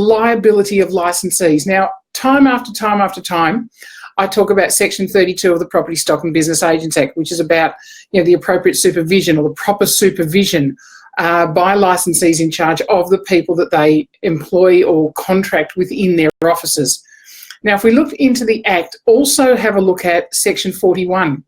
liability of licensees. Now, time after time after time, I talk about Section 32 of the Property, Stock and Business Agents Act, which is about, the appropriate supervision or the proper supervision by licensees in charge of the people that they employ or contract within their offices. Now, if we look into the Act, also have a look at Section 41,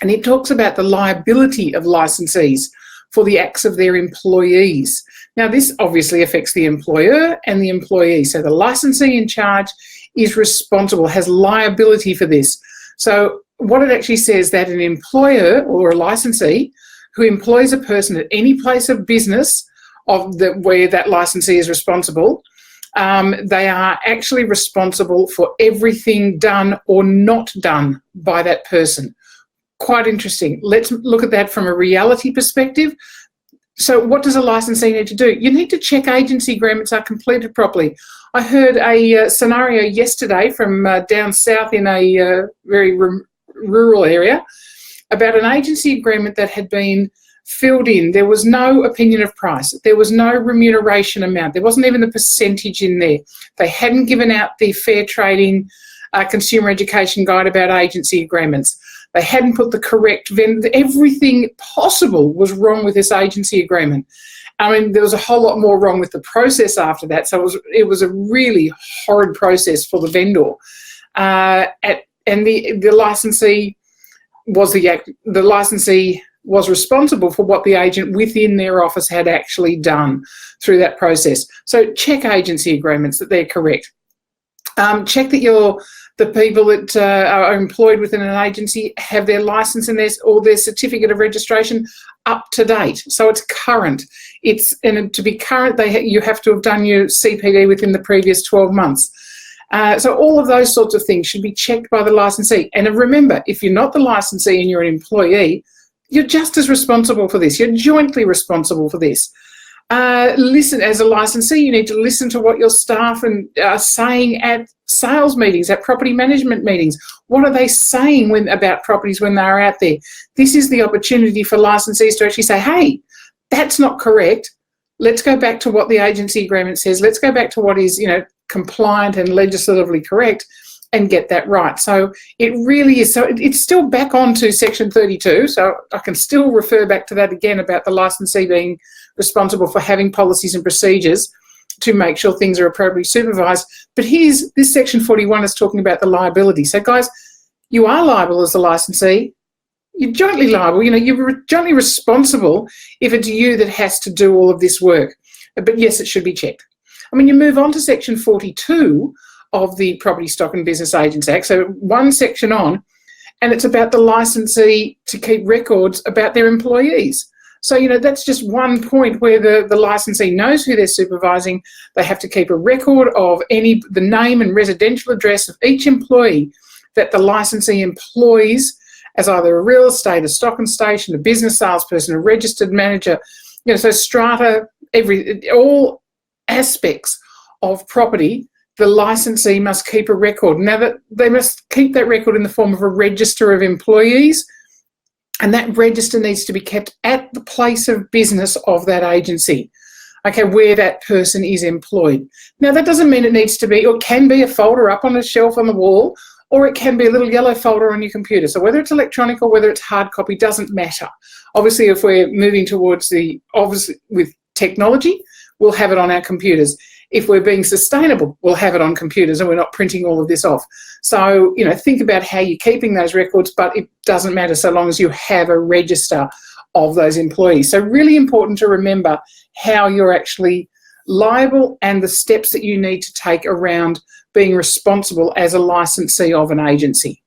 and it talks about the liability of licensees for the acts of their employees. Now, this obviously affects the employer and the employee. So the licensee in charge is responsible, has liability for this. So what it actually says that an employer or a licensee who employs a person at any place of business where that licensee is responsible, they are actually responsible for everything done or not done by that person. Quite interesting. Let's look at that from a reality perspective. So what does a licensee need to do? You need to check agency agreements are completed properly. I heard a scenario yesterday from down south in a very rural area about an agency agreement that had been filled in. There was no opinion of price. There was no remuneration amount. There wasn't even the percentage in there. They hadn't given out the fair trading consumer education guide about agency agreements. They hadn't put the correct vendor. Everything possible was wrong with this agency agreement. I mean, there was a whole lot more wrong with the process after that. So it was a really horrid process for the vendor. And the licensee was responsible for what the agent within their office had actually done through that process. So check agency agreements that they're correct. Check that the people that are employed within an agency have their licence and or their certificate of registration up to date, so it's current. And to be current, you have to have done your CPD within the previous 12 months. So all of those sorts of things should be checked by the licensee. And remember, if you're not the licensee and you're an employee, you're just as responsible for this. You're jointly responsible for this. Listen, as a licensee, you need to listen to what your staff are saying at sales meetings, at property management meetings. What are they saying about properties when they're out there? This is the opportunity for licensees to actually say, hey, that's not correct. Let's go back to what the agency agreement says. Let's go back to what is, compliant and legislatively correct and get that right. So it really is. So it's still back onto Section 32. So I can still refer back to that again about the licensee being responsible for having policies and procedures to make sure things are appropriately supervised. But this Section 41 is talking about the liability. So guys, you are liable as a licensee. You're jointly liable. You're jointly responsible if it's you that has to do all of this work. But yes, it should be checked. I mean, you move on to Section 42 of the Property, Stock and Business Agents Act. So one section on, and it's about the licensee to keep records about their employees. So, that's just one point where the licensee knows who they're supervising. They have to keep a record of the name and residential address of each employee that the licensee employs as either a real estate, a stock and station, a business salesperson, a registered manager, so strata, all aspects of property, the licensee must keep a record. Now, that they must keep that record in the form of a register of employees, and that register needs to be kept at the place of business of that agency, where that person is employed. Now, that doesn't mean it needs to be, or can be, a folder up on a shelf on the wall, or it can be a little yellow folder on your computer. So whether it's electronic or whether it's hard copy doesn't matter. Obviously, if we're moving towards with technology, we'll have it on our computers. If we're being sustainable, we'll have it on computers and we're not printing all of this off. So, think about how you're keeping those records, but it doesn't matter so long as you have a register of those employees. So really important to remember how you're actually liable and the steps that you need to take around being responsible as a licensee of an agency.